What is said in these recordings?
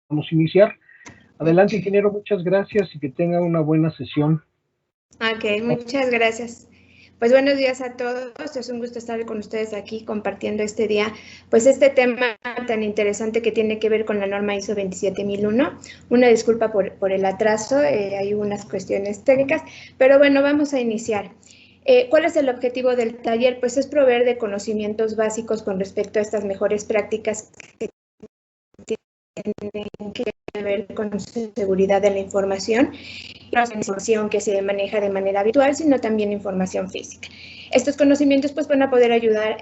Vamos a iniciar. Adelante, ingeniero, muchas gracias y que tenga una buena sesión. Ok, muchas gracias. Pues buenos días a todos, es un gusto estar con ustedes aquí compartiendo este día, pues este tema tan interesante que tiene que ver con la norma ISO 27001. Una disculpa por el atraso, hay unas cuestiones técnicas, pero bueno, vamos a iniciar. ¿Cuál es el objetivo del taller? Pues es proveer de conocimientos básicos con respecto a estas mejores prácticas que tienen que ver con seguridad de la información, no es información que se maneja de manera habitual, sino también información física. Estos conocimientos pues van a poder ayudar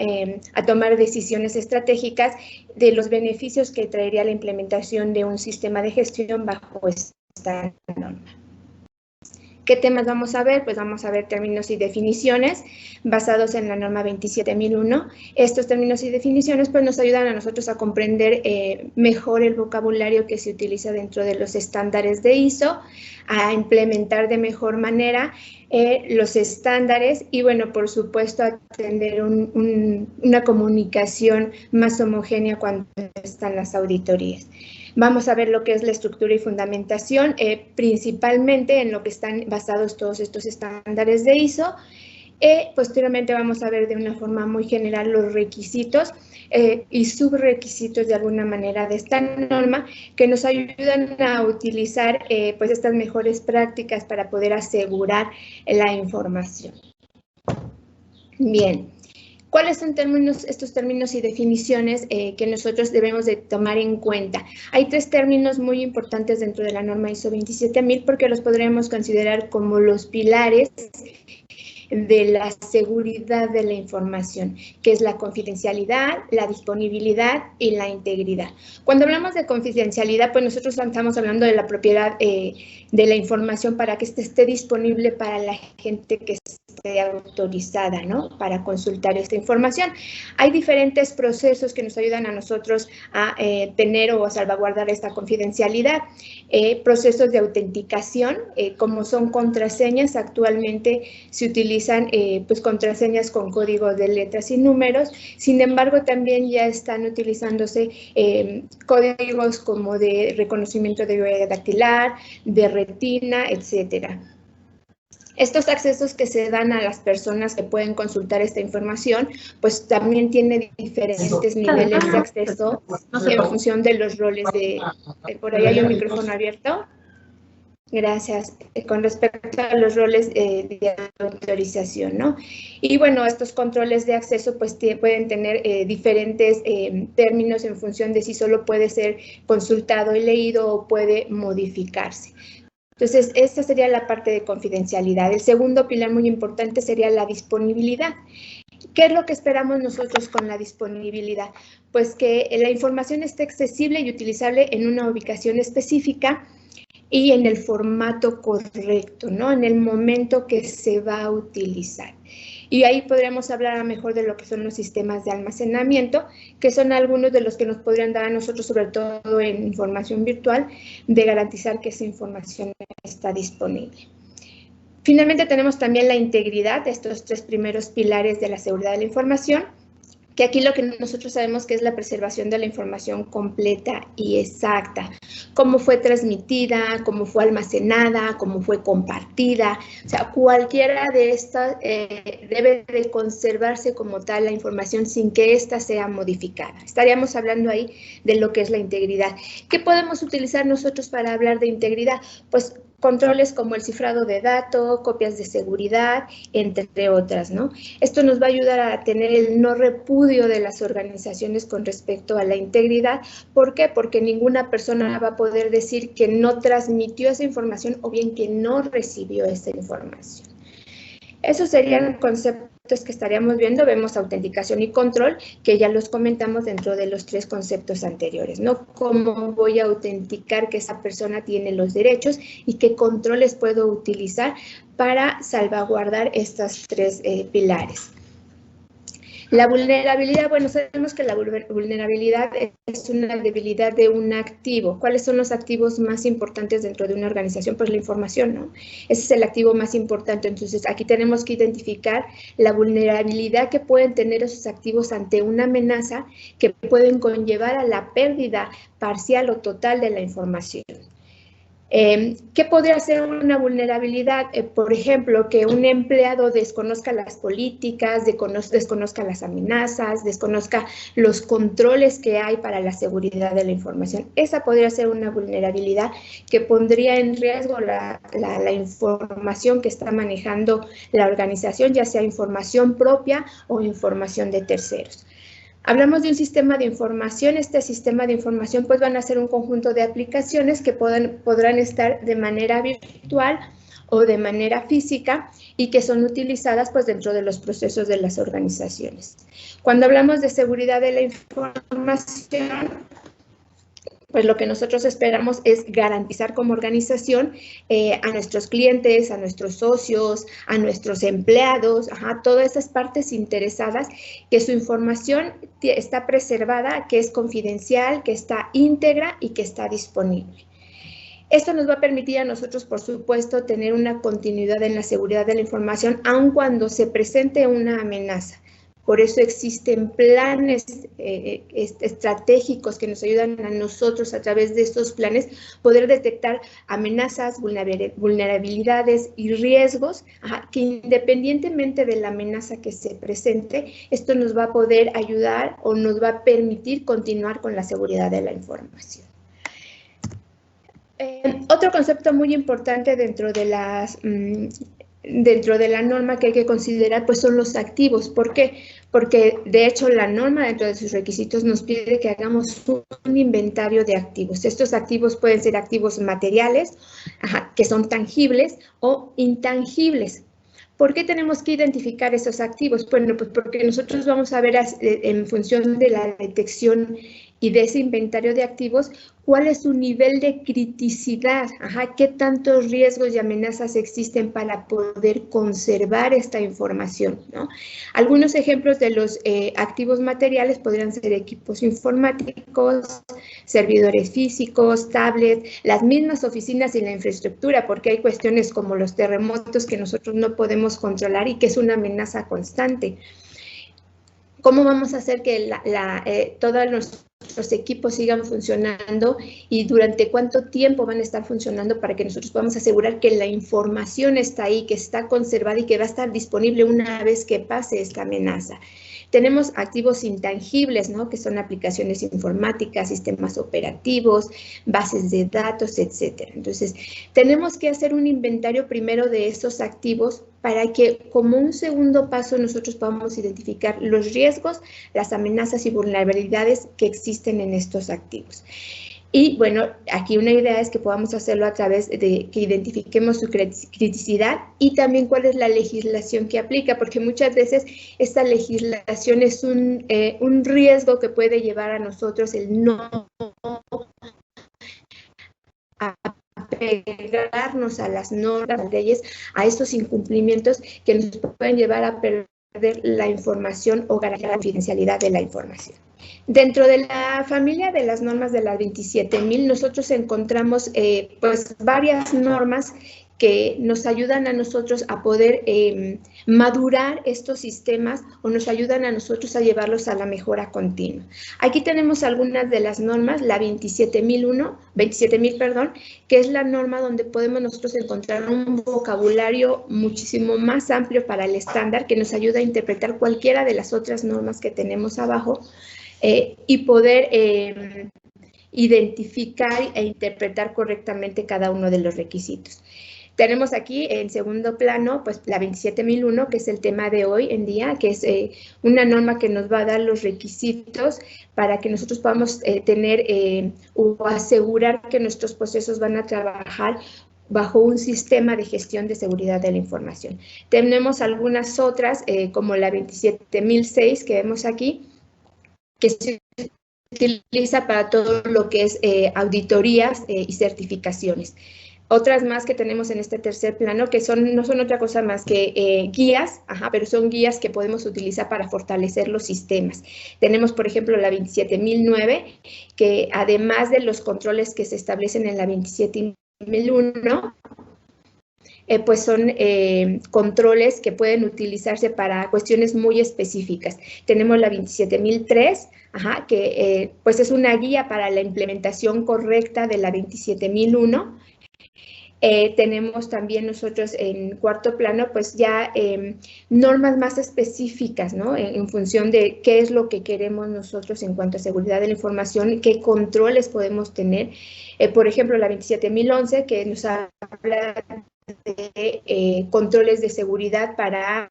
a tomar decisiones estratégicas de los beneficios que traería la implementación de un sistema de gestión bajo esta norma. ¿Qué temas vamos a ver? Pues vamos a ver términos y definiciones basados en la norma 27001. Estos términos y definiciones pues nos ayudan a nosotros a comprender mejor el vocabulario que se utiliza dentro de los estándares de ISO, a implementar de mejor manera los estándares y, bueno, por supuesto, a tener una comunicación más homogénea cuando están las auditorías. Vamos a ver lo que es la estructura y fundamentación, principalmente en lo que están basados todos estos estándares de ISO. Posteriormente vamos a ver de una forma muy general los requisitos y subrequisitos de alguna manera de esta norma que nos ayudan a utilizar pues estas mejores prácticas para poder asegurar la información. Bien. ¿Cuáles son estos términos y definiciones que nosotros debemos de tomar en cuenta? Hay tres términos muy importantes dentro de la norma ISO 27000 porque los podremos considerar como los pilares de la seguridad de la información, que es la confidencialidad, la disponibilidad y la integridad. Cuando hablamos de confidencialidad, pues nosotros estamos hablando de la propiedad de la información para que esté disponible para la gente que esté autorizada, ¿no?, para consultar esta información. Hay diferentes procesos que nos ayudan a nosotros a tener o a salvaguardar esta confidencialidad. Procesos de autenticación, como son contraseñas, actualmente se utilizan pues contraseñas con códigos de letras y números. Sin embargo, también ya están utilizándose códigos como de reconocimiento de huella dactilar, de retina, etcétera. Estos accesos que se dan a las personas que pueden consultar esta información, pues también tiene diferentes niveles de acceso en función de los roles de... Por ahí hay un micrófono abierto. Gracias. Con respecto a los roles de autorización, ¿no? Y bueno, estos controles de acceso pues pueden tener diferentes términos en función de si solo puede ser consultado y leído o puede modificarse. Entonces, esta sería la parte de confidencialidad. El segundo pilar muy importante sería la disponibilidad. ¿Qué es lo que esperamos nosotros con la disponibilidad? Pues que la información esté accesible y utilizable en una ubicación específica y en el formato correcto, ¿no?, en el momento que se va a utilizar. Y ahí podríamos hablar a mejor de lo que son los sistemas de almacenamiento, que son algunos de los que nos podrían dar a nosotros, sobre todo en información virtual, de garantizar que esa información está disponible. Finalmente tenemos también la integridad de estos tres primeros pilares de la seguridad de la información, que aquí lo que nosotros sabemos que es la preservación de la información completa y exacta, cómo fue transmitida, cómo fue almacenada, cómo fue compartida. O sea, cualquiera de estas debe de conservarse como tal la información sin que ésta sea modificada. Estaríamos hablando ahí de lo que es la integridad. ¿Qué podemos utilizar nosotros para hablar de integridad? Pues controles como el cifrado de datos, copias de seguridad, entre otras, ¿no? Esto nos va a ayudar a tener el no repudio de las organizaciones con respecto a la integridad. ¿Por qué? Porque ninguna persona va a poder decir que no transmitió esa información o bien que no recibió esa información. Esos serían conceptos que estaríamos viendo. Vemos autenticación y control, que ya los comentamos dentro de los tres conceptos anteriores, ¿no? ¿Cómo voy a autenticar que esa persona tiene los derechos y qué controles puedo utilizar para salvaguardar estos tres pilares? La vulnerabilidad, bueno, sabemos que la vulnerabilidad es una debilidad de un activo. ¿Cuáles son los activos más importantes dentro de una organización? Pues la información, ¿no? Ese es el activo más importante. Entonces, aquí tenemos que identificar la vulnerabilidad que pueden tener esos activos ante una amenaza que pueden conllevar a la pérdida parcial o total de la información. ¿Qué podría ser una vulnerabilidad? Por ejemplo, que un empleado desconozca las políticas, desconozca las amenazas, desconozca los controles que hay para la seguridad de la información. Esa podría ser una vulnerabilidad que pondría en riesgo la información que está manejando la organización, ya sea información propia o información de terceros. Hablamos de un sistema de información. Este sistema de información pues van a ser un conjunto de aplicaciones que podrán estar de manera virtual o de manera física y que son utilizadas pues dentro de los procesos de las organizaciones. Cuando hablamos de seguridad de la información, pues lo que nosotros esperamos es garantizar como organización a nuestros clientes, a nuestros socios, a nuestros empleados, todas esas partes interesadas, que su información está preservada, que es confidencial, que está íntegra y que está disponible. Esto nos va a permitir a nosotros, por supuesto, tener una continuidad en la seguridad de la información, aun cuando se presente una amenaza. Por eso existen planes estratégicos que nos ayudan a nosotros, a través de estos planes, poder detectar amenazas, vulnerabilidades y riesgos, que independientemente de la amenaza que se presente, esto nos va a poder ayudar o nos va a permitir continuar con la seguridad de la información. Otro concepto muy importante dentro de la norma que hay que considerar, pues son los activos. ¿Por qué? Porque de hecho la norma dentro de sus requisitos nos pide que hagamos un inventario de activos. Estos activos pueden ser activos materiales, que son tangibles, o intangibles. ¿Por qué tenemos que identificar esos activos? Bueno, pues porque nosotros vamos a ver en función de la detección y de ese inventario de activos, cuál es su nivel de criticidad, qué tantos riesgos y amenazas existen para poder conservar esta información, ¿no? Algunos ejemplos de los activos materiales podrían ser equipos informáticos, servidores físicos, tablets, las mismas oficinas y la infraestructura, porque hay cuestiones como los terremotos que nosotros no podemos controlar y que es una amenaza constante. ¿Cómo vamos a hacer que todos nuestros equipos sigan funcionando y durante cuánto tiempo van a estar funcionando para que nosotros podamos asegurar que la información está ahí, que está conservada y que va a estar disponible una vez que pase esta amenaza? Tenemos activos intangibles, ¿no? Que son aplicaciones informáticas, sistemas operativos, bases de datos, etcétera. Entonces, tenemos que hacer un inventario primero de esos activos para que, como un segundo paso, nosotros podamos identificar los riesgos, las amenazas y vulnerabilidades que existen en estos activos. Y bueno, aquí una idea es que podamos hacerlo a través de que identifiquemos su criticidad y también cuál es la legislación que aplica, porque muchas veces esta legislación es un riesgo que puede llevar a nosotros el no apegarnos a las normas, a las leyes, a estos incumplimientos que nos pueden llevar a perder la información o garantizar la confidencialidad de la información. Dentro de la familia de las normas de las 27.000, nosotros encontramos pues varias normas que nos ayudan a nosotros a poder madurar estos sistemas o nos ayudan a nosotros a llevarlos a la mejora continua. Aquí tenemos algunas de las normas, la 27.000, perdón, que es la norma donde podemos nosotros encontrar un vocabulario muchísimo más amplio para el estándar que nos ayuda a interpretar cualquiera de las otras normas que tenemos abajo y poder identificar e interpretar correctamente cada uno de los requisitos. Tenemos aquí en segundo plano, pues la 27.001, que es el tema de hoy en día, que es una norma que nos va a dar los requisitos para que nosotros podamos tener o asegurar que nuestros procesos van a trabajar bajo un sistema de gestión de seguridad de la información. Tenemos algunas otras, como la 27.006 que vemos aquí, que se utiliza para todo lo que es auditorías y certificaciones. Otras más que tenemos en este tercer plano, que no son otra cosa más que guías, pero son guías que podemos utilizar para fortalecer los sistemas. Tenemos, por ejemplo, la 27009, que además de los controles que se establecen en la 27001, pues son controles que pueden utilizarse para cuestiones muy específicas. Tenemos la 27003, que pues es una guía para la implementación correcta de la 27001. Tenemos también nosotros en cuarto plano, pues ya normas más específicas, ¿no? En función de qué es lo que queremos nosotros en cuanto a seguridad de la información, qué controles podemos tener. Por ejemplo, la 27011, que nos habla de controles de seguridad para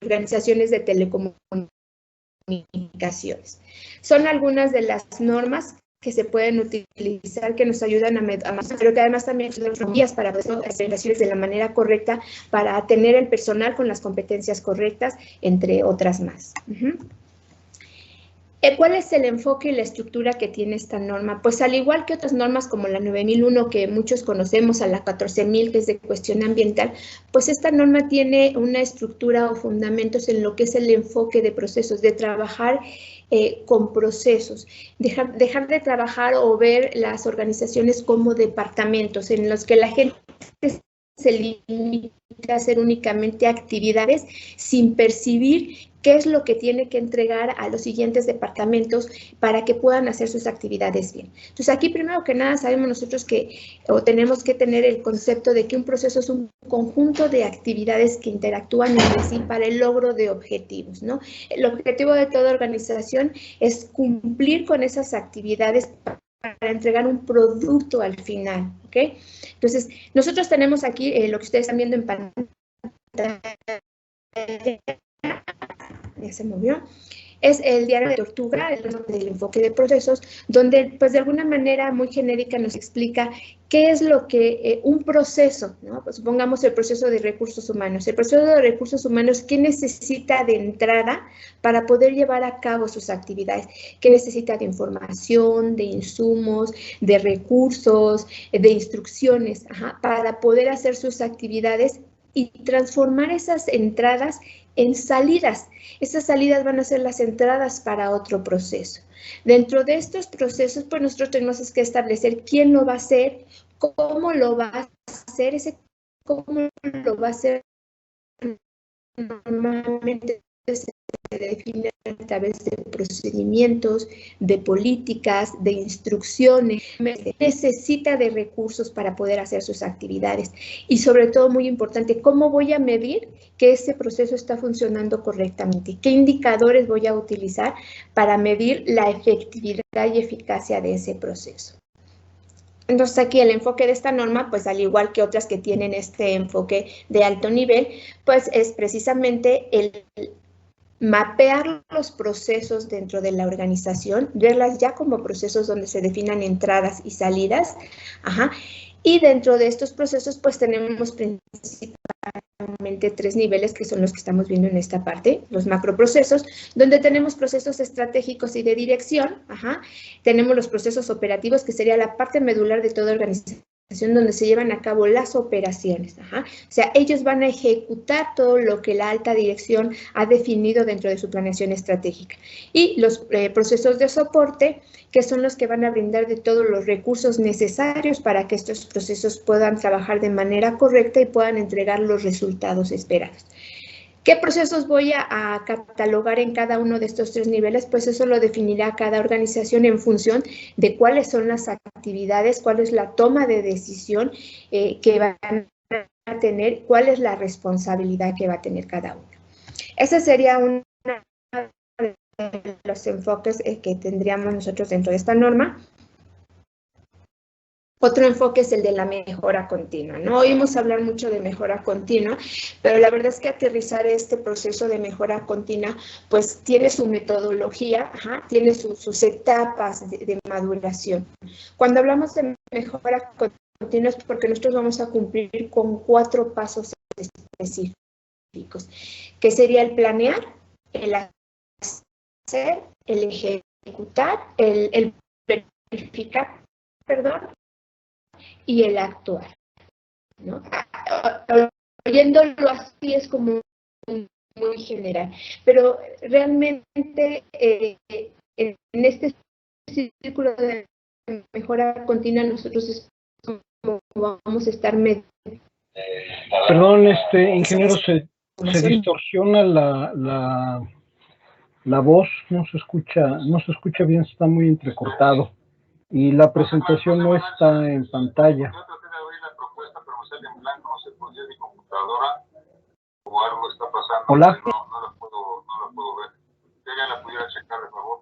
organizaciones de telecomunicaciones. Son algunas de las normas que se pueden utilizar, que nos ayudan a pero que además también son guías para hacer las operaciones de la manera correcta, para tener el personal con las competencias correctas, entre otras más. ¿Cuál es el enfoque y la estructura que tiene esta norma? Pues al igual que otras normas como la 9001, que muchos conocemos, a la 14000, que es de cuestión ambiental, pues esta norma tiene una estructura o fundamentos en lo que es el enfoque de procesos, de trabajar con procesos, dejar de trabajar o ver las organizaciones como departamentos en los que la gente se limita a hacer únicamente actividades sin percibir qué es lo que tiene que entregar a los siguientes departamentos para que puedan hacer sus actividades bien. Entonces, aquí primero que nada sabemos nosotros tenemos que tener el concepto de que un proceso es un conjunto de actividades que interactúan entre sí para el logro de objetivos, ¿no? El objetivo de toda organización es cumplir con esas actividades para entregar un producto al final, ¿ok? Entonces, nosotros tenemos aquí lo que ustedes están viendo en pantalla, ya se movió, es el diario de Tortuga, del enfoque de procesos, donde pues de alguna manera muy genérica nos explica qué es lo que un proceso, ¿no? Pues supongamos el proceso de recursos humanos. El proceso de recursos humanos, ¿qué necesita de entrada para poder llevar a cabo sus actividades? ¿Qué necesita de información, de insumos, de recursos, de instrucciones, para poder hacer sus actividades y transformar esas entradas en salidas? Esas salidas van a ser las entradas para otro proceso. Dentro de estos procesos, pues nosotros tenemos que establecer quién lo va a hacer, cómo lo va a hacer, cómo lo va a hacer normalmente se define a través de procedimientos, de políticas, de instrucciones. Necesita de recursos para poder hacer sus actividades. Y sobre todo, muy importante, ¿cómo voy a medir que ese proceso está funcionando correctamente? ¿Qué indicadores voy a utilizar para medir la efectividad y eficacia de ese proceso? Entonces, aquí el enfoque de esta norma, pues al igual que otras que tienen este enfoque de alto nivel, pues es precisamente el mapear los procesos dentro de la organización, verlas ya como procesos donde se definan entradas y salidas, y dentro de estos procesos, pues tenemos principalmente 3 niveles, que son los que estamos viendo en esta parte, los macroprocesos, donde tenemos procesos estratégicos y de dirección, tenemos los procesos operativos, que sería la parte medular de toda organización, donde se llevan a cabo las operaciones. O sea, ellos van a ejecutar todo lo que la alta dirección ha definido dentro de su planeación estratégica. Y los procesos de soporte, que son los que van a brindar de todos los recursos necesarios para que estos procesos puedan trabajar de manera correcta y puedan entregar los resultados esperados. ¿Qué procesos voy a catalogar en cada uno de estos 3 niveles? Pues eso lo definirá cada organización en función de cuáles son las actividades, cuál es la toma de decisión que van a tener, cuál es la responsabilidad que va a tener cada uno. Ese sería uno de los enfoques que tendríamos nosotros dentro de esta norma. Otro enfoque es el de la mejora continua, ¿no? Oímos hablar mucho de mejora continua, pero la verdad es que aterrizar este proceso de mejora continua, pues tiene su metodología, tiene sus etapas de maduración. Cuando hablamos de mejora continua es porque nosotros vamos a cumplir con 4 pasos específicos, que sería el planear, el hacer, el ejecutar, el verificar, y el actuar, ¿no? Oyéndolo así es como muy general, pero realmente en este círculo de mejora continua nosotros es como vamos a estar mediando. Perdón, ingeniero, se distorsiona la voz, no se escucha bien, está muy entrecortado y la presentación no está en pantalla. Yo traté de abrir la propuesta, pero me sale en blanco, no se podía mi computadora o algo está pasando. Hola. No la puedo ver. ¿Ya la pudiera checar, de favor?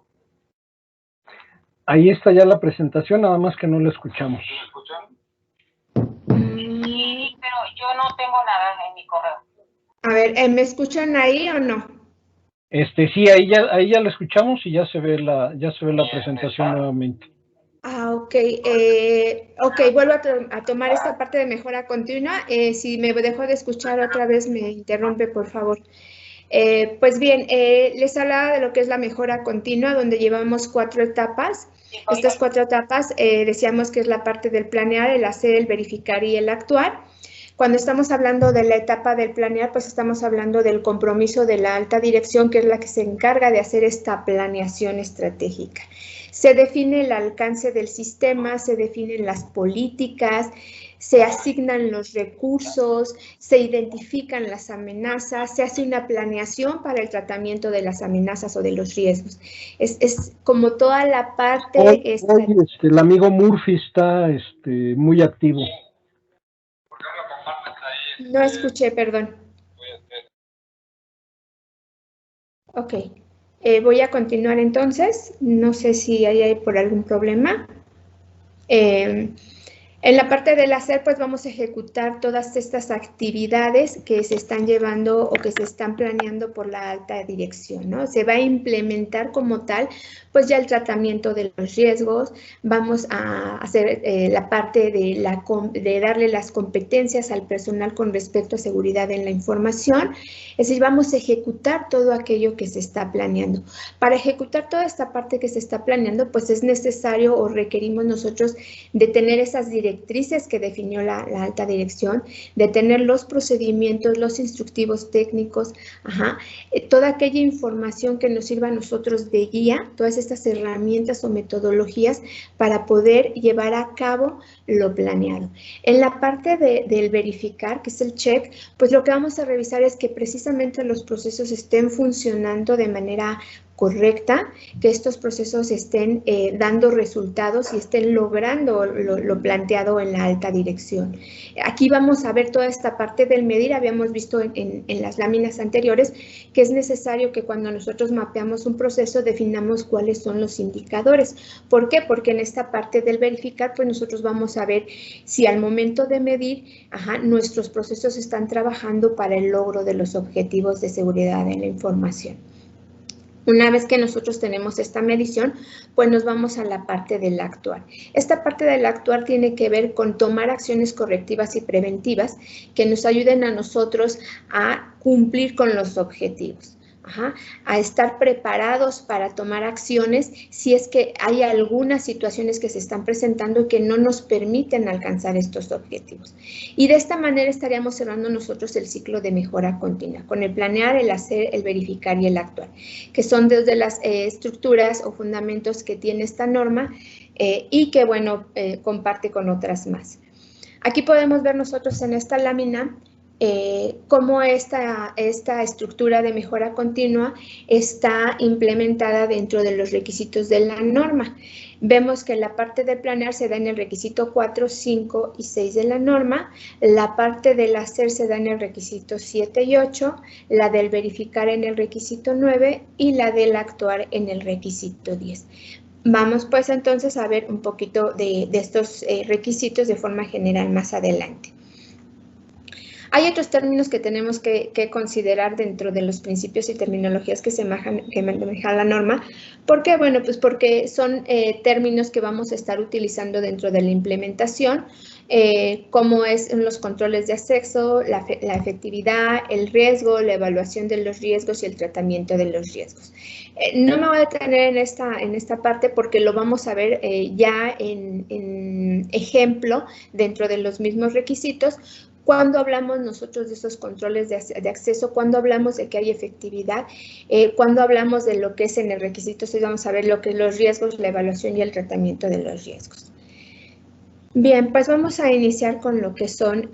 Ahí está ya la presentación, nada más que no la escuchamos. ¿Me escuchan? Sí, pero yo no tengo nada en mi correo. A ver, ¿me escuchan ahí o no? Sí, ahí ya la escuchamos y ya se ve la presentación nuevamente. Ah, ok. Vuelvo a tomar esta parte de mejora continua. Si me dejo de escuchar otra vez, me interrumpe, por favor. Pues bien, les hablaba de lo que es la mejora continua, donde llevamos 4 etapas. Estas 4 etapas decíamos que es la parte del planear, el hacer, el verificar y el actuar. Cuando estamos hablando de la etapa del planear, pues estamos hablando del compromiso de la alta dirección, que es la que se encarga de hacer esta planeación estratégica. Se define el alcance del sistema, se definen las políticas, se asignan los recursos, se identifican las amenazas, se hace una planeación para el tratamiento de las amenazas o de los riesgos. Es como toda la parte... Hoy, el amigo Murphy está muy activo. No escuché, perdón. Ok. Voy a continuar entonces. No sé si hay por algún problema. En la parte del hacer, pues vamos a ejecutar todas estas actividades que se están llevando o que se están planeando por la alta dirección, ¿no? Se va a implementar como tal, pues ya el tratamiento de los riesgos, vamos a hacer la parte de darle las competencias al personal con respecto a seguridad en la información, es decir, vamos a ejecutar todo aquello que se está planeando. Para ejecutar toda esta parte que se está planeando, pues es necesario o requerimos nosotros de tener esas directrices que definió la alta dirección, de tener los procedimientos, los instructivos técnicos, toda aquella información que nos sirva a nosotros de guía, todas estas herramientas o metodologías para poder llevar a cabo lo planeado. En la parte del verificar, que es el check, pues lo que vamos a revisar es que precisamente los procesos estén funcionando de manera correcta, que estos procesos estén dando resultados y estén logrando lo planteado en la alta dirección. Aquí vamos a ver toda esta parte del medir. Habíamos visto en las láminas anteriores que es necesario que cuando nosotros mapeamos un proceso definamos cuáles son los indicadores. ¿Por qué? Porque en esta parte del verificar, pues nosotros vamos a ver si al momento de medir, nuestros procesos están trabajando para el logro de los objetivos de seguridad en la información. Una vez que nosotros tenemos esta medición, pues nos vamos a la parte del actuar. Esta parte del actuar tiene que ver con tomar acciones correctivas y preventivas que nos ayuden a nosotros a cumplir con los objetivos. A estar preparados para tomar acciones si es que hay algunas situaciones que se están presentando y que no nos permiten alcanzar estos objetivos. Y de esta manera estaríamos cerrando nosotros el ciclo de mejora continua, con el planear, el hacer, el verificar y el actuar, que son desde las estructuras o fundamentos que tiene esta norma y que, bueno, comparte con otras más. Aquí podemos ver nosotros en esta lámina cómo esta estructura de mejora continua está implementada dentro de los requisitos de la norma. Vemos que la parte de planear se da en el requisito 4, 5 y 6 de la norma, la parte del hacer se da en el requisito 7 y 8, la del verificar en el requisito 9 y la del actuar en el requisito 10. Vamos pues entonces a ver un poquito de estos requisitos de forma general más adelante. Hay otros términos que tenemos que considerar dentro de los principios y terminologías que maneja la norma. ¿Por qué? Bueno, pues porque son términos que vamos a estar utilizando dentro de la implementación, como es los controles de acceso, la efectividad, el riesgo, la evaluación de los riesgos y el tratamiento de los riesgos. No me voy a detener en esta parte porque lo vamos a ver ya en ejemplo dentro de los mismos requisitos. Cuando hablamos nosotros de esos controles de acceso, cuando hablamos de que hay efectividad, cuando hablamos de lo que es en el requisito, sí vamos a ver lo que es los riesgos, la evaluación y el tratamiento de los riesgos. Bien, pues vamos a iniciar con lo que son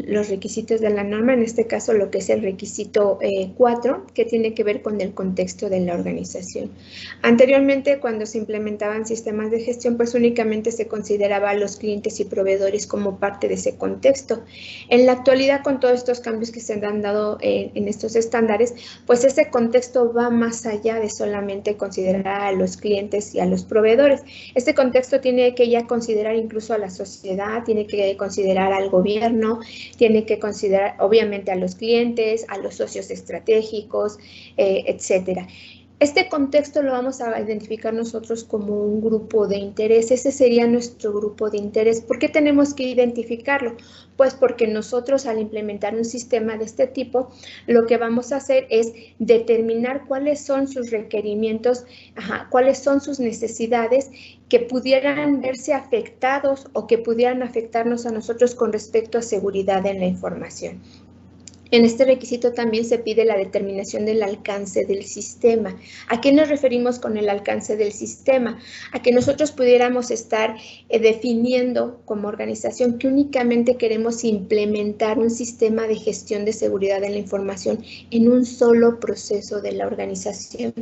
los requisitos de la norma, en este caso lo que es el requisito 4, que tiene que ver con el contexto de la organización. Anteriormente, cuando se implementaban sistemas de gestión, pues únicamente se consideraba a los clientes y proveedores como parte de ese contexto. En la actualidad, con todos estos cambios que se han dado en estos estándares, pues ese contexto va más allá de solamente considerar a los clientes y a los proveedores. Este contexto tiene que ya considerar incluso a la sociedad, tiene que considerar al gobierno, tiene que considerar obviamente a los clientes, a los socios estratégicos, etcétera. Este contexto lo vamos a identificar nosotros como un grupo de interés. Ese sería nuestro grupo de interés. ¿Por qué tenemos que identificarlo? Pues porque nosotros al implementar un sistema de este tipo, lo que vamos a hacer es determinar cuáles son sus requerimientos, cuáles son sus necesidades que pudieran verse afectados o que pudieran afectarnos a nosotros con respecto a seguridad en la información. En este requisito también se pide la determinación del alcance del sistema. ¿A qué nos referimos con el alcance del sistema? A que nosotros pudiéramos estar definiendo como organización que únicamente queremos implementar un sistema de gestión de seguridad en la información en un solo proceso de la organización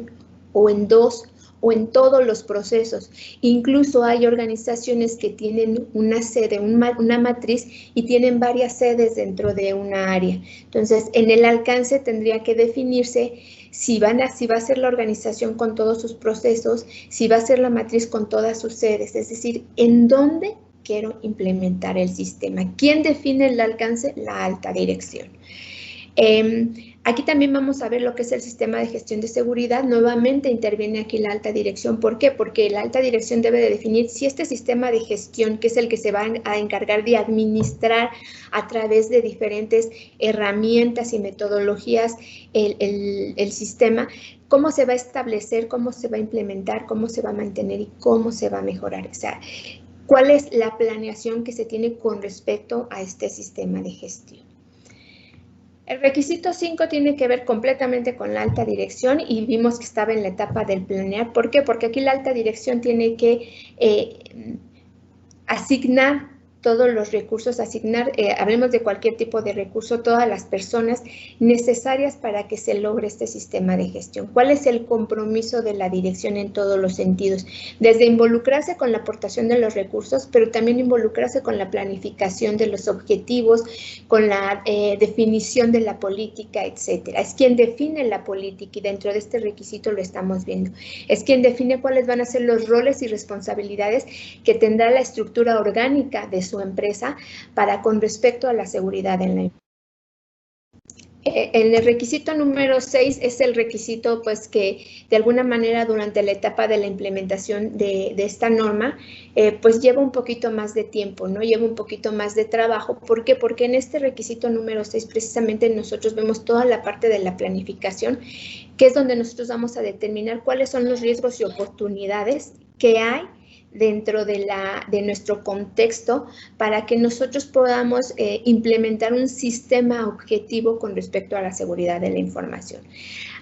o en dos o en todos los procesos. Incluso hay organizaciones que tienen una sede, una matriz y tienen varias sedes dentro de una área. Entonces, en el alcance tendría que definirse si va a ser la organización con todos sus procesos, si va a ser la matriz con todas sus sedes, es decir, en dónde quiero implementar el sistema. ¿Quién define el alcance? La alta dirección. Aquí también vamos a ver lo que es el sistema de gestión de seguridad. Nuevamente interviene aquí la alta dirección. ¿Por qué? Porque la alta dirección debe de definir si este sistema de gestión, que es el que se va a encargar de administrar a través de diferentes herramientas y metodologías el sistema, cómo se va a establecer, cómo se va a implementar, cómo se va a mantener y cómo se va a mejorar. O sea, ¿cuál es la planeación que se tiene con respecto a este sistema de gestión? El requisito 5 tiene que ver completamente con la alta dirección y vimos que estaba en la etapa del planear. ¿Por qué? Porque aquí la alta dirección tiene que asignar todos los recursos, hablemos de cualquier tipo de recurso, todas las personas necesarias para que se logre este sistema de gestión. ¿Cuál es el compromiso de la dirección en todos los sentidos? Desde involucrarse con la aportación de los recursos, pero también involucrarse con la planificación de los objetivos, con la definición de la política, etcétera. Es quien define la política y dentro de este requisito lo estamos viendo. Es quien define cuáles van a ser los roles y responsabilidades que tendrá la estructura orgánica de su empresa para con respecto a la seguridad en la empresa. En el requisito número 6 es el requisito pues que de alguna manera durante la etapa de la implementación de esta norma pues lleva un poquito más de tiempo, ¿no? Lleva un poquito más de trabajo. ¿Por qué? Porque en este requisito número 6 precisamente nosotros vemos toda la parte de la planificación, que es donde nosotros vamos a determinar cuáles son los riesgos y oportunidades que hay dentro de nuestro contexto para que nosotros podamos implementar un sistema objetivo con respecto a la seguridad de la información.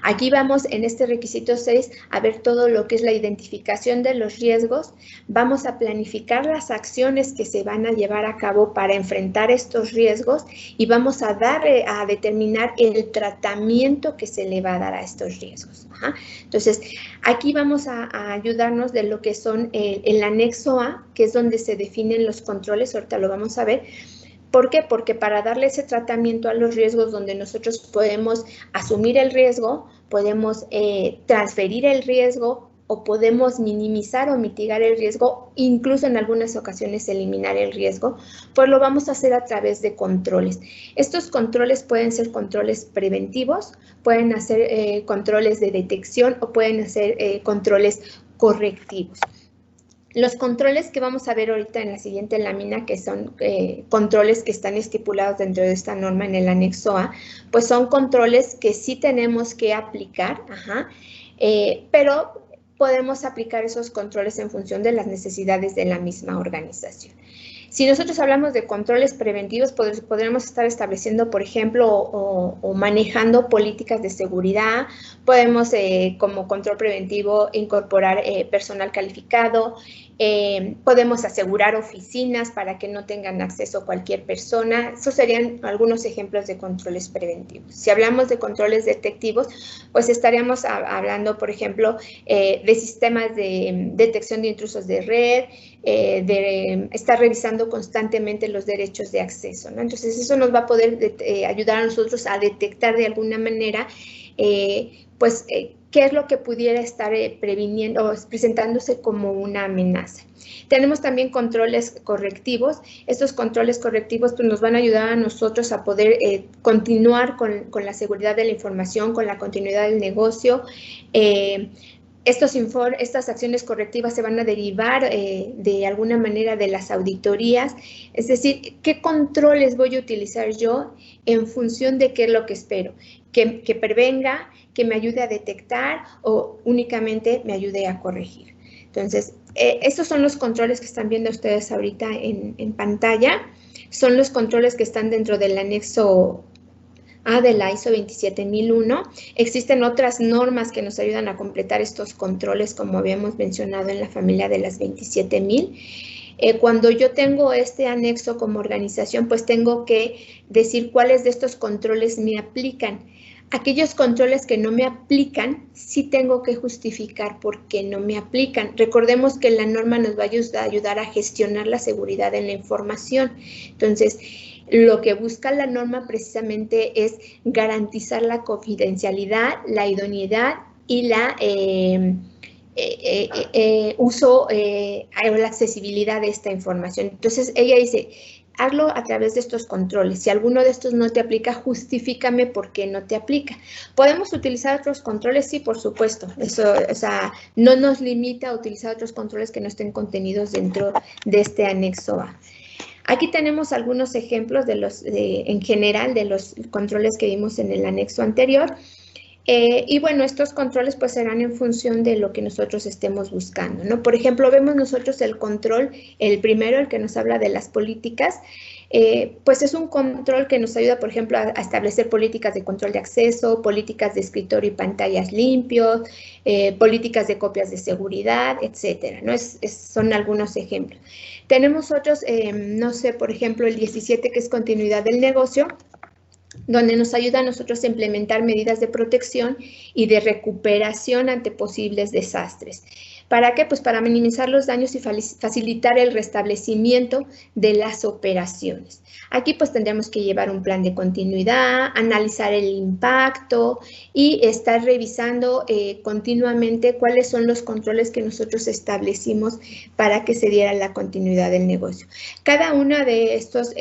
Aquí vamos en este requisito 6 a ver todo lo que es la identificación de los riesgos. Vamos a planificar las acciones que se van a llevar a cabo para enfrentar estos riesgos y vamos a determinar el tratamiento que se le va a dar a estos riesgos. Entonces, aquí vamos a ayudarnos de lo que son el anexo A, que es donde se definen los controles, ahorita lo vamos a ver. ¿Por qué? Porque para darle ese tratamiento a los riesgos donde nosotros podemos asumir el riesgo, podemos transferir el riesgo o podemos minimizar o mitigar el riesgo, incluso en algunas ocasiones eliminar el riesgo, pues lo vamos a hacer a través de controles. Estos controles pueden ser controles preventivos, pueden ser controles de detección o pueden ser controles correctivos. Los controles que vamos a ver ahorita en la siguiente lámina, que son controles que están estipulados dentro de esta norma en el anexo A, pues son controles que sí tenemos que aplicar, pero podemos aplicar esos controles en función de las necesidades de la misma organización. Si nosotros hablamos de controles preventivos, podremos estar estableciendo, por ejemplo, o manejando políticas de seguridad. Podemos, como control preventivo, incorporar personal calificado. Podemos asegurar oficinas para que no tengan acceso cualquier persona. Esos serían algunos ejemplos de controles preventivos. Si hablamos de controles detectivos, pues estaríamos hablando, por ejemplo, de sistemas de detección de intrusos de red, de estar revisando constantemente los derechos de acceso, ¿no? Entonces, eso nos va a poder ayudar a nosotros a detectar de alguna manera, qué es lo que pudiera estar previniendo o presentándose como una amenaza. Tenemos también controles correctivos. Estos controles correctivos pues, nos van a ayudar a nosotros a poder continuar con la seguridad de la información, con la continuidad del negocio. Estas acciones correctivas se van a derivar de alguna manera de las auditorías, es decir, ¿qué controles voy a utilizar yo en función de qué es lo que espero? Que prevenga, que me ayude a detectar o únicamente me ayude a corregir. Entonces, estos son los controles que están viendo ustedes ahorita en pantalla. Son los controles que están dentro del anexo A de la ISO 27001. Existen otras normas que nos ayudan a completar estos controles, como habíamos mencionado en la familia de las 27000. Cuando yo tengo este anexo como organización, pues tengo que decir cuáles de estos controles me aplican. Aquellos controles que no me aplican, sí tengo que justificar por qué no me aplican. Recordemos que la norma nos va a ayudar a gestionar la seguridad en la información. Entonces, lo que busca la norma precisamente es garantizar la confidencialidad, la idoneidad y la uso o la accesibilidad de esta información. Entonces, ella dice, hazlo a través de estos controles. Si alguno de estos no te aplica, justifícame por qué no te aplica. ¿Podemos utilizar otros controles? Sí, por supuesto. Eso, o sea, no nos limita a utilizar otros controles que no estén contenidos dentro de este anexo A. Aquí tenemos algunos ejemplos en general de los controles que vimos en el anexo anterior. Y bueno, estos controles pues serán en función de lo que nosotros estemos buscando, ¿no? Por ejemplo, vemos nosotros el control, el primero, el que nos habla de las políticas, pues es un control que nos ayuda, por ejemplo, a establecer políticas de control de acceso, políticas de escritorio y pantallas limpios, políticas de copias de seguridad, etcétera, ¿no? Son algunos ejemplos. Tenemos otros, no sé, por ejemplo, el 17, que es continuidad del negocio, donde nos ayuda a nosotros a implementar medidas de protección y de recuperación ante posibles desastres. ¿Para qué? Pues para minimizar los daños y facilitar el restablecimiento de las operaciones. Aquí pues tendríamos que llevar un plan de continuidad, analizar el impacto y estar revisando continuamente cuáles son los controles que nosotros establecimos para que se diera la continuidad del negocio. Cada una de estos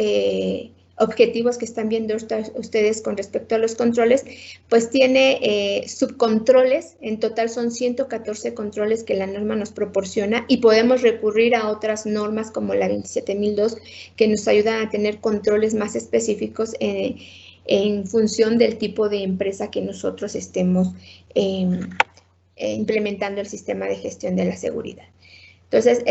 objetivos que están viendo ustedes con respecto a los controles, pues tiene subcontroles. En total son 114 controles que la norma nos proporciona y podemos recurrir a otras normas como la 27002 que nos ayudan a tener controles más específicos en función del tipo de empresa que nosotros estemos implementando el sistema de gestión de la seguridad. Entonces,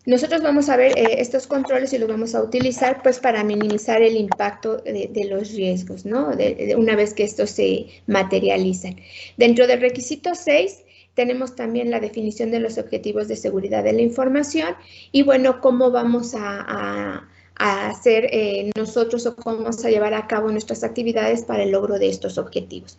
nosotros vamos a ver estos controles y los vamos a utilizar pues para minimizar el impacto de los riesgos, ¿no? Una vez que estos se materializan. Dentro del requisito 6 tenemos también la definición de los objetivos de seguridad de la información y bueno, cómo vamos a hacer nosotros o cómo vamos a llevar a cabo nuestras actividades para el logro de estos objetivos.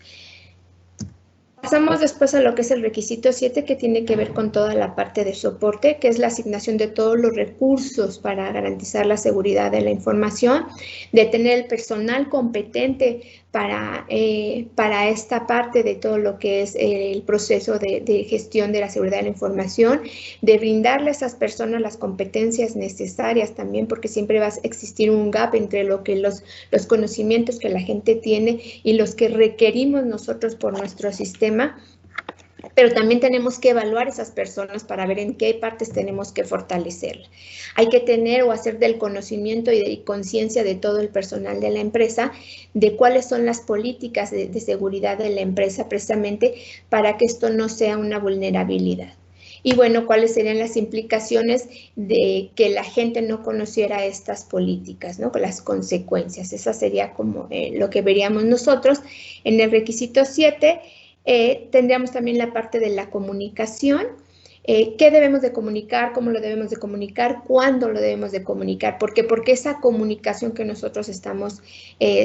Pasamos después a lo que es el requisito 7, que tiene que ver con toda la parte de soporte, que es la asignación de todos los recursos para garantizar la seguridad de la información, de tener el personal competente para esta parte de todo lo que es el proceso de gestión de la seguridad de la información, de brindarle a esas personas las competencias necesarias también, porque siempre va a existir un gap entre lo que los conocimientos que la gente tiene y los que requerimos nosotros por nuestro sistema. Pero también tenemos que evaluar esas personas para ver en qué partes tenemos que fortalecerla. Hay que tener o hacer del conocimiento y de conciencia de todo el personal de la empresa de cuáles son las políticas de seguridad de la empresa precisamente para que esto no sea una vulnerabilidad. Y bueno, cuáles serían las implicaciones de que la gente no conociera estas políticas, ¿no? Con las consecuencias. Esa sería como lo que veríamos nosotros. En el requisito 7 tendríamos también la parte de la comunicación. ¿Qué debemos de comunicar? ¿Cómo lo debemos de comunicar? ¿Cuándo lo debemos de comunicar? ¿Por qué? Porque esa comunicación que nosotros estamos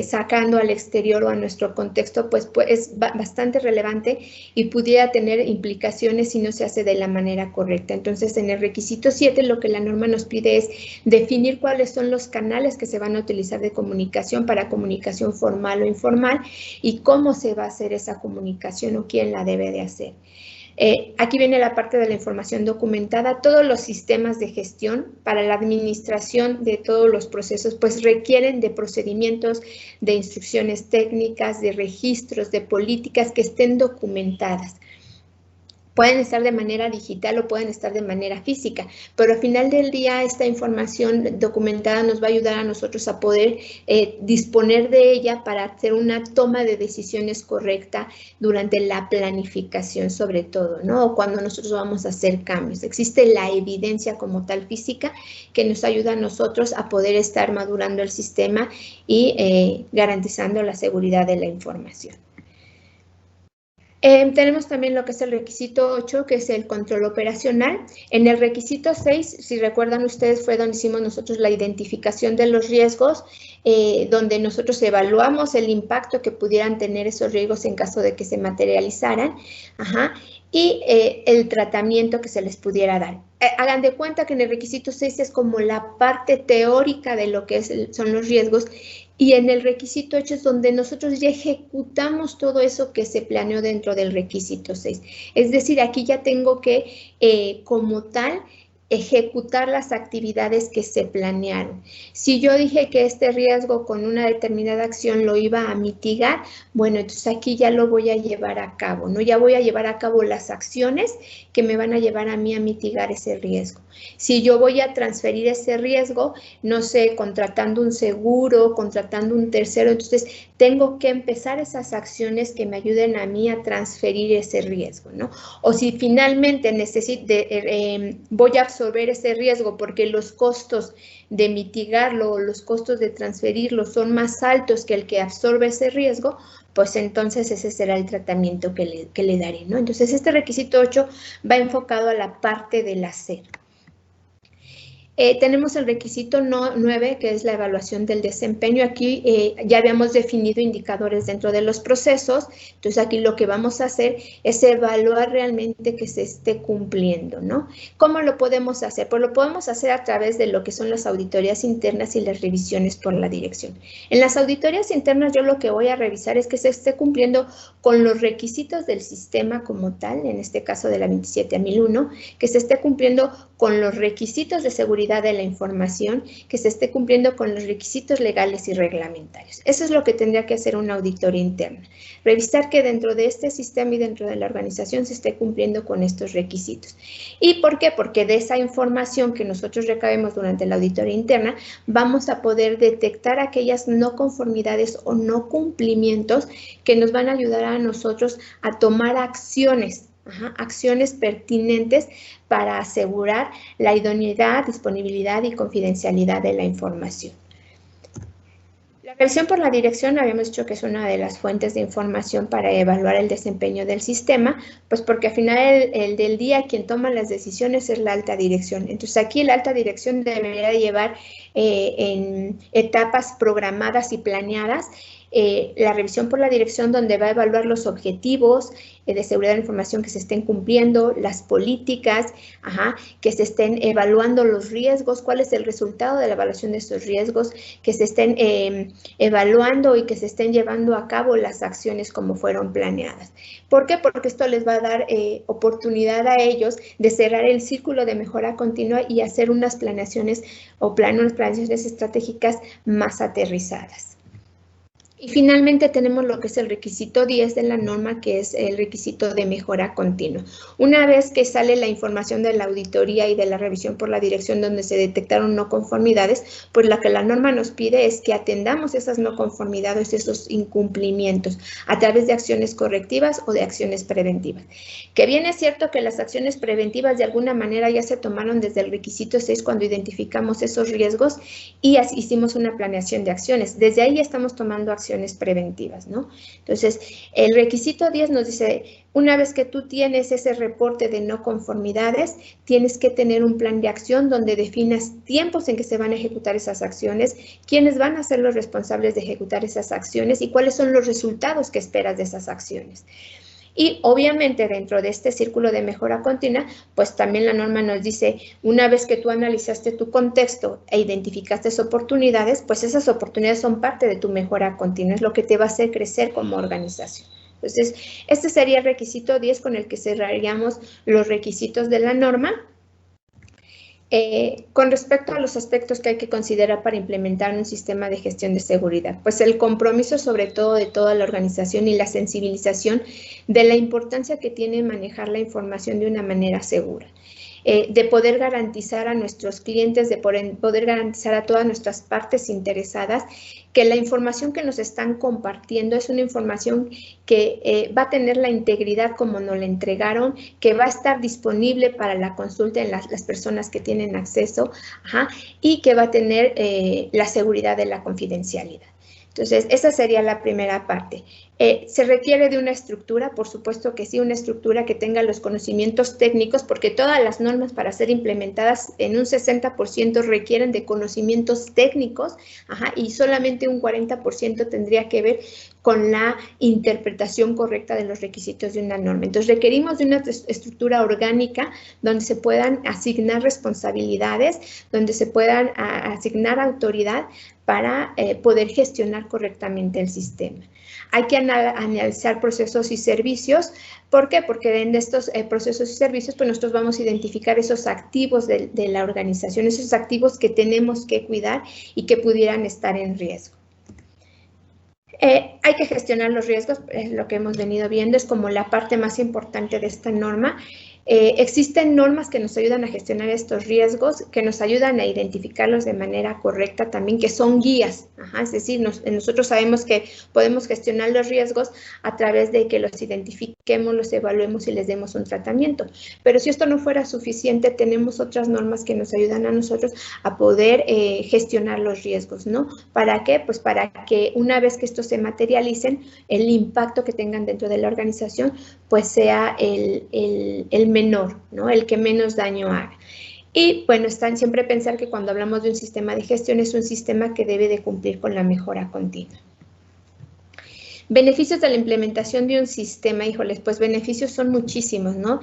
sacando al exterior o a nuestro contexto, pues es bastante relevante y pudiera tener implicaciones si no se hace de la manera correcta. Entonces, en el requisito 7, lo que la norma nos pide es definir cuáles son los canales que se van a utilizar de comunicación para comunicación formal o informal y cómo se va a hacer esa comunicación o quién la debe de hacer. Aquí viene la parte de la información documentada. Todos los sistemas de gestión para la administración de todos los procesos pues requieren de procedimientos, de instrucciones técnicas, de registros, de políticas que estén documentadas. Pueden estar de manera digital o pueden estar de manera física, pero al final del día esta información documentada nos va a ayudar a nosotros a poder disponer de ella para hacer una toma de decisiones correcta durante la planificación sobre todo, ¿no? O cuando nosotros vamos a hacer cambios. Existe la evidencia como tal física que nos ayuda a nosotros a poder estar madurando el sistema y garantizando la seguridad de la información. Tenemos también lo que es el requisito 8, que es el control operacional. En el requisito 6, si recuerdan ustedes, fue donde hicimos nosotros la identificación de los riesgos, donde nosotros evaluamos el impacto que pudieran tener esos riesgos en caso de que se materializaran, y el tratamiento que se les pudiera dar. Hagan de cuenta que en el requisito 6 es como la parte teórica de lo que son los riesgos, y en el requisito 8 es donde nosotros ya ejecutamos todo eso que se planeó dentro del requisito 6. Es decir, aquí ya tengo que, como tal, ejecutar las actividades que se planearon. Si yo dije que este riesgo con una determinada acción lo iba a mitigar, bueno, entonces aquí ya lo voy a llevar a cabo, ¿no? Ya voy a llevar a cabo las acciones que me van a llevar a mí a mitigar ese riesgo. Si yo voy a transferir ese riesgo, no sé, contratando un seguro, contratando un tercero, entonces tengo que empezar esas acciones que me ayuden a mí a transferir ese riesgo, ¿no? O si finalmente voy a absorber ese riesgo porque los costos de mitigarlo o los costos de transferirlo son más altos que el que absorbe ese riesgo, pues entonces ese será el tratamiento que le daré, ¿no? Entonces este requisito 8 va enfocado a la parte del hacer. Tenemos el requisito 9, que es la evaluación del desempeño. Aquí ya habíamos definido indicadores dentro de los procesos, entonces aquí lo que vamos a hacer es evaluar realmente que se esté cumpliendo, ¿no? ¿Cómo lo podemos hacer? Pues lo podemos hacer a través de lo que son las auditorías internas y las revisiones por la dirección. En las auditorías internas yo lo que voy a revisar es que se esté cumpliendo con los requisitos del sistema como tal, en este caso de la 27001, que se esté cumpliendo con los requisitos de seguridad de la información, que se esté cumpliendo con los requisitos legales y reglamentarios. Eso es lo que tendría que hacer una auditoría interna. Revisar que dentro de este sistema y dentro de la organización se esté cumpliendo con estos requisitos. ¿Y por qué? Porque de esa información que nosotros recabemos durante la auditoría interna, vamos a poder detectar aquellas no conformidades o no cumplimientos que nos van a ayudar a nosotros a tomar acciones. Acciones pertinentes para asegurar la idoneidad, disponibilidad y confidencialidad de la información. La revisión por la dirección habíamos dicho que es una de las fuentes de información para evaluar el desempeño del sistema, pues porque al final del día quien toma las decisiones es la alta dirección. Entonces aquí la alta dirección debería llevar en etapas programadas y planeadas la revisión por la dirección, donde va a evaluar los objetivos de seguridad de la información que se estén cumpliendo, las políticas, que se estén evaluando los riesgos, cuál es el resultado de la evaluación de estos riesgos, que se estén evaluando y que se estén llevando a cabo las acciones como fueron planeadas. ¿Por qué? Porque esto les va a dar oportunidad a ellos de cerrar el círculo de mejora continua y hacer unas planeaciones o unas planeaciones estratégicas más aterrizadas. Y finalmente tenemos lo que es el requisito 10 de la norma, que es el requisito de mejora continua. Una vez que sale la información de la auditoría y de la revisión por la dirección donde se detectaron no conformidades, pues lo que la norma nos pide es que atendamos esas no conformidades, esos incumplimientos, a través de acciones correctivas o de acciones preventivas. Que bien es cierto que las acciones preventivas de alguna manera ya se tomaron desde el requisito 6 cuando identificamos esos riesgos y hicimos una planeación de acciones. Desde ahí ya estamos tomando acciones preventivas, ¿no? Entonces, el requisito 10 nos dice, una vez que tú tienes ese reporte de no conformidades, tienes que tener un plan de acción donde definas tiempos en que se van a ejecutar esas acciones, quiénes van a ser los responsables de ejecutar esas acciones y cuáles son los resultados que esperas de esas acciones. Y obviamente dentro de este círculo de mejora continua, pues también la norma nos dice, una vez que tú analizaste tu contexto e identificaste oportunidades, pues esas oportunidades son parte de tu mejora continua, es lo que te va a hacer crecer como organización. Entonces, este sería el requisito 10 con el que cerraríamos los requisitos de la norma. Con respecto a los aspectos que hay que considerar para implementar un sistema de gestión de seguridad, pues el compromiso sobre todo de toda la organización y la sensibilización de la importancia que tiene manejar la información de una manera segura. De poder garantizar a nuestros clientes, de poder garantizar a todas nuestras partes interesadas que la información que nos están compartiendo es una información que va a tener la integridad como nos la entregaron, que va a estar disponible para la consulta en las personas que tienen acceso, y que va a tener la seguridad de la confidencialidad. Entonces, esa sería la primera parte. ¿Se requiere de una estructura? Por supuesto que sí, una estructura que tenga los conocimientos técnicos, porque todas las normas para ser implementadas en un 60% requieren de conocimientos técnicos, y solamente un 40% tendría que ver con la interpretación correcta de los requisitos de una norma. Entonces, requerimos de una estructura orgánica donde se puedan asignar responsabilidades, donde se puedan asignar autoridad para poder gestionar correctamente el sistema. Hay que analizar procesos y servicios. ¿Por qué? Porque en estos procesos y servicios, pues nosotros vamos a identificar esos activos de la organización, esos activos que tenemos que cuidar y que pudieran estar en riesgo. Hay que gestionar los riesgos, es lo que hemos venido viendo, es como la parte más importante de esta norma. Existen normas que nos ayudan a gestionar estos riesgos, que nos ayudan a identificarlos de manera correcta también, que son guías. Es decir, nosotros sabemos que podemos gestionar los riesgos a través de que los identifiquemos, los evaluemos y les demos un tratamiento. Pero si esto no fuera suficiente, tenemos otras normas que nos ayudan a nosotros a poder gestionar los riesgos, ¿no? ¿Para qué? Pues para que una vez que estos se materialicen, el impacto que tengan dentro de la organización, pues sea el menor, ¿no? El que menos daño haga. Y bueno, siempre pensar que cuando hablamos de un sistema de gestión es un sistema que debe de cumplir con la mejora continua. Beneficios de la implementación de un sistema, híjoles, pues beneficios son muchísimos, ¿no?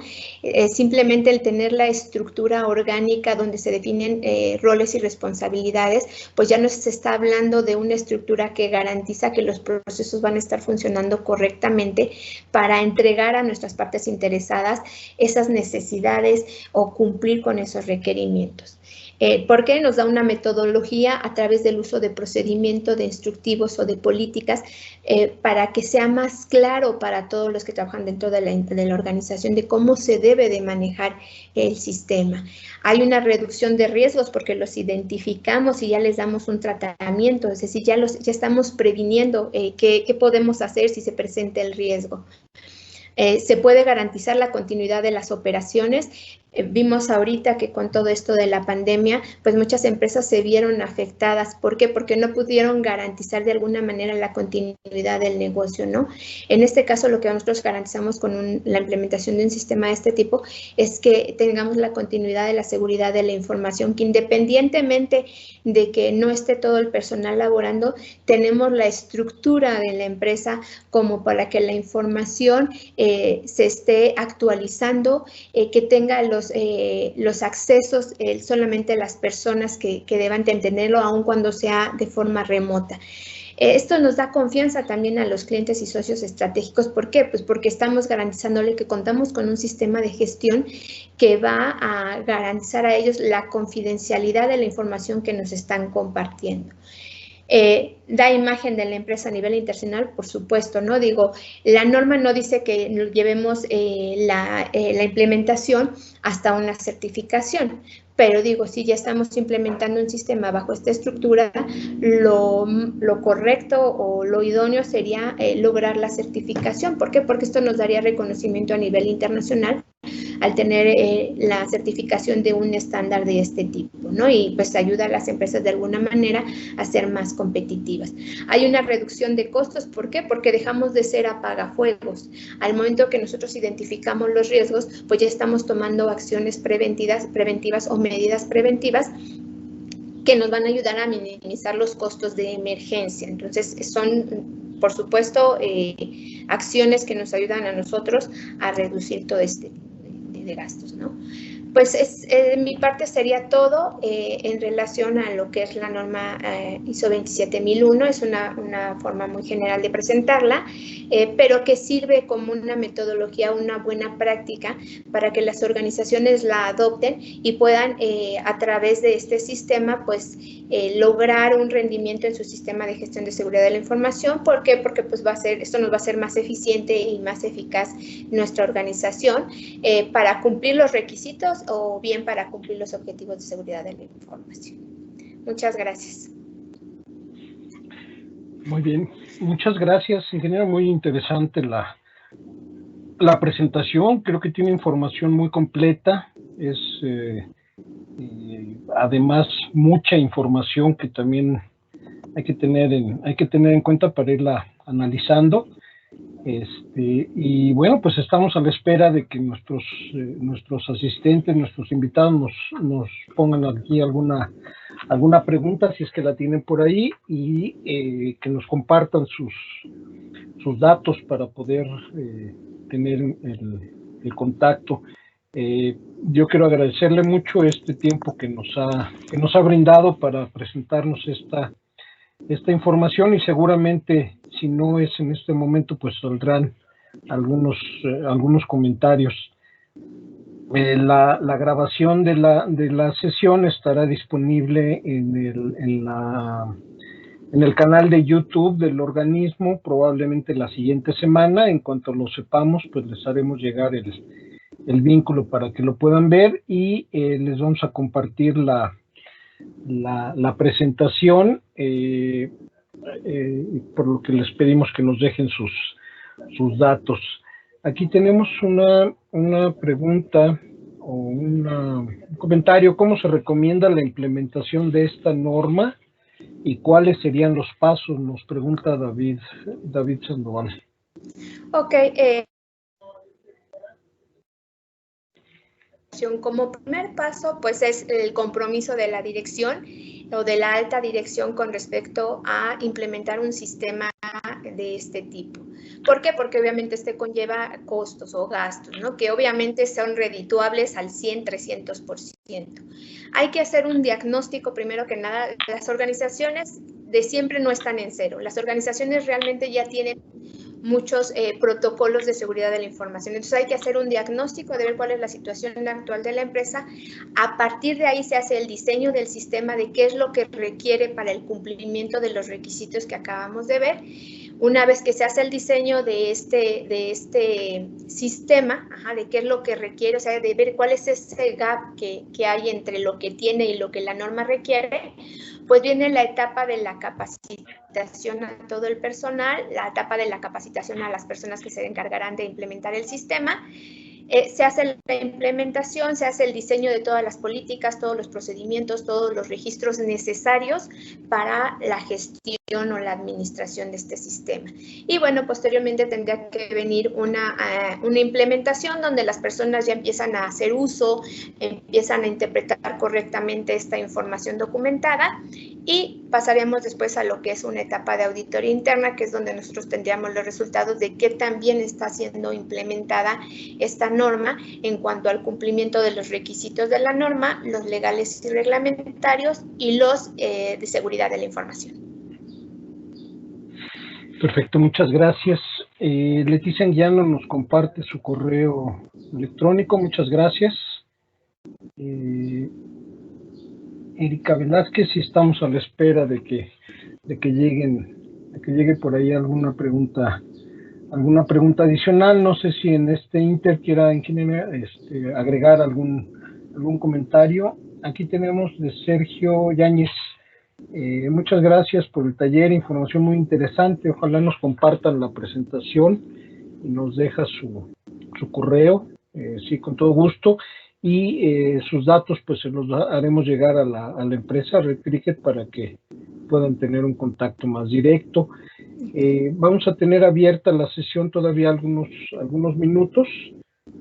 Simplemente el tener la estructura orgánica donde se definen roles y responsabilidades, pues ya nos está hablando de una estructura que garantiza que los procesos van a estar funcionando correctamente para entregar a nuestras partes interesadas esas necesidades o cumplir con esos requerimientos. Porque nos da una metodología a través del uso de procedimientos, de instructivos o de políticas para que sea más claro para todos los que trabajan dentro de la organización de cómo se debe de manejar el sistema. Hay una reducción de riesgos porque los identificamos y ya les damos un tratamiento, es decir, ya estamos previniendo qué podemos hacer si se presenta el riesgo. Se puede garantizar la continuidad de las operaciones. Vimos ahorita que con todo esto de la pandemia, pues muchas empresas se vieron afectadas. ¿Por qué? Porque no pudieron garantizar de alguna manera la continuidad del negocio, ¿no? En este caso, lo que nosotros garantizamos con la implementación de un sistema de este tipo es que tengamos la continuidad de la seguridad de la información, que independientemente de que no esté todo el personal laborando, tenemos la estructura de la empresa como para que la información se esté actualizando, que tenga los accesos solamente las personas que deban tenerlo, aun cuando sea de forma remota. Esto nos da confianza también a los clientes y socios estratégicos. ¿Por qué? Pues porque estamos garantizándole que contamos con un sistema de gestión que va a garantizar a ellos la confidencialidad de la información que nos están compartiendo. Da imagen de la empresa a nivel internacional, por supuesto, ¿no? Digo, la norma no dice que llevemos la implementación hasta una certificación, pero digo, si ya estamos implementando un sistema bajo esta estructura, lo correcto o lo idóneo sería lograr la certificación. ¿Por qué? Porque esto nos daría reconocimiento a nivel internacional al tener la certificación de un estándar de este tipo, ¿no? Y pues ayuda a las empresas de alguna manera a ser más competitivas. Hay una reducción de costos, ¿por qué? Porque dejamos de ser apagafuegos. Al momento que nosotros identificamos los riesgos, pues ya estamos tomando acciones preventivas o medidas preventivas que nos van a ayudar a minimizar los costos de emergencia. Entonces, son, por supuesto, acciones que nos ayudan a nosotros a reducir todo este de gastos, ¿no? Pues mi parte sería todo en relación a lo que es la norma ISO 27001. Es una forma muy general de presentarla, pero que sirve como una metodología, una buena práctica para que las organizaciones la adopten y puedan a través de este sistema pues lograr un rendimiento en su sistema de gestión de seguridad de la información. ¿Por qué? Porque pues esto nos va a hacer más eficiente y más eficaz nuestra organización para cumplir los requisitos o bien para cumplir los objetivos de seguridad de la información. Muchas gracias. Muy bien, muchas gracias, ingeniero. Muy interesante la presentación. Creo que tiene información muy completa. Es además mucha información que también hay que tener en cuenta para irla analizando. Y bueno, pues estamos a la espera de que nuestros asistentes, nuestros invitados nos pongan aquí alguna pregunta, si es que la tienen por ahí, y que nos compartan sus datos para poder tener el contacto. Yo quiero agradecerle mucho este tiempo que nos ha brindado para presentarnos esta información, y seguramente, si no es en este momento, pues saldrán algunos comentarios. La grabación de la sesión estará disponible en el canal de YouTube del organismo, probablemente la siguiente semana. En cuanto lo sepamos, pues les haremos llegar el vínculo para que lo puedan ver, y les vamos a compartir la presentación, por lo que les pedimos que nos dejen sus datos. Aquí tenemos una pregunta o un comentario. ¿Cómo se recomienda la implementación de esta norma y cuáles serían los pasos? Nos pregunta David Sandoval. Ok, como primer paso, pues es el compromiso de la dirección o de la alta dirección con respecto a implementar un sistema de este tipo. ¿Por qué? Porque obviamente conlleva costos o gastos, ¿no? Que obviamente son redituables al 100, 300%. Hay que hacer un diagnóstico, primero que nada. Las organizaciones de siempre no están en cero. Las organizaciones realmente ya tienen muchos protocolos de seguridad de la información. Entonces hay que hacer un diagnóstico de ver cuál es la situación actual de la empresa. A partir de ahí se hace el diseño del sistema de qué es lo que requiere para el cumplimiento de los requisitos que acabamos de ver. Una vez que se hace el diseño de este sistema, de qué es lo que requiere, o sea, de ver cuál es ese gap que hay entre lo que tiene y lo que la norma requiere, pues viene la etapa de la capacitación a todo el personal, la etapa de la capacitación a las personas que se encargarán de implementar el sistema. Se hace la implementación, se hace el diseño de todas las políticas, todos los procedimientos, todos los registros necesarios para la gestión o la administración de este sistema. Y bueno, posteriormente tendría que venir una implementación donde las personas ya empiezan a hacer uso, empiezan a interpretar correctamente esta información documentada, y pasaremos después a lo que es una etapa de auditoría interna, que es donde nosotros tendríamos los resultados de qué tan bien está siendo implementada esta norma en cuanto al cumplimiento de los requisitos de la norma, los legales y reglamentarios, y los de seguridad de la información. Perfecto, muchas gracias. Leticia Anguiano nos comparte su correo electrónico. Muchas gracias. Erika Velázquez, y estamos a la espera de que llegue por ahí alguna pregunta adicional. No sé si en este inter quiera agregar algún comentario. Aquí tenemos de Sergio Yáñez. Muchas gracias por el taller, información muy interesante. Ojalá nos compartan la presentación y nos deja su correo, sí, con todo gusto. Y sus datos pues se los haremos llegar a la empresa Red Cricket para que puedan tener un contacto más directo. Vamos a tener abierta la sesión todavía algunos minutos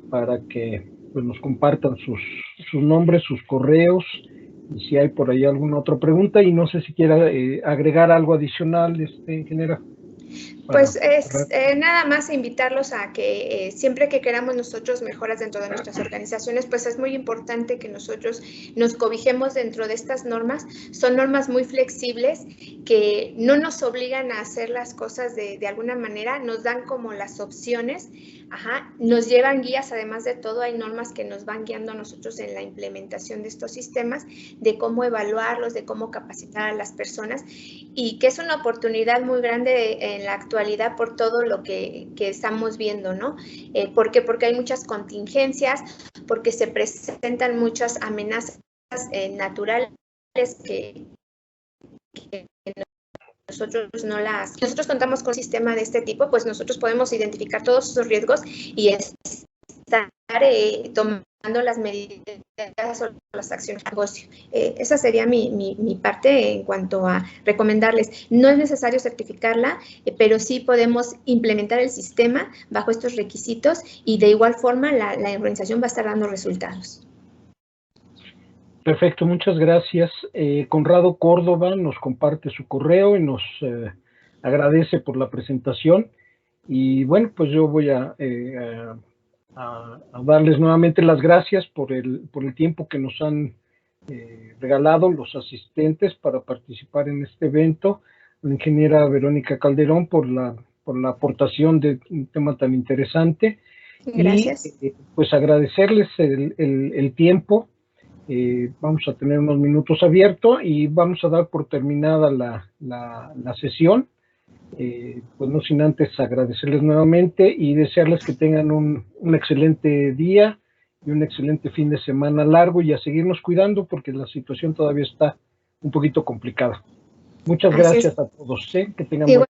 para que pues, nos compartan sus nombres, sus correos, y si hay por ahí alguna otra pregunta, y no sé si quiera agregar algo adicional, ingeniera. Pues nada más invitarlos a que siempre que queramos nosotros mejoras dentro de nuestras organizaciones, pues es muy importante que nosotros nos cobijemos dentro de estas normas. Son normas muy flexibles que no nos obligan a hacer las cosas de alguna manera, nos dan como las opciones, nos llevan guías. Además de todo, hay normas que nos van guiando a nosotros en la implementación de estos sistemas, de cómo evaluarlos, de cómo capacitar a las personas, y que es una oportunidad muy grande en la actualidad por todo lo que estamos viendo, ¿no? ¿Por qué? Porque hay muchas contingencias, porque se presentan muchas amenazas naturales que nosotros contamos con un sistema de este tipo, pues nosotros podemos identificar todos esos riesgos y estar tomando las medidas o las acciones de negocio. Esa sería mi parte en cuanto a recomendarles. No es necesario certificarla, pero sí podemos implementar el sistema bajo estos requisitos, y de igual forma la organización va a estar dando resultados. Perfecto, muchas gracias. Conrado Córdoba nos comparte su correo y nos agradece por la presentación. Y bueno, pues yo voy a darles nuevamente las gracias por el tiempo que nos han regalado los asistentes para participar en este evento. La ingeniera Verónica Calderón por la aportación de un tema tan interesante. Gracias. Y pues agradecerles el tiempo. Vamos a tener unos minutos abiertos y vamos a dar por terminada la sesión. Pues no sin antes agradecerles nuevamente y desearles que tengan un excelente día y un excelente fin de semana largo, y a seguirnos cuidando porque la situación todavía está un poquito complicada. Muchas gracias a todos. Que tengan buen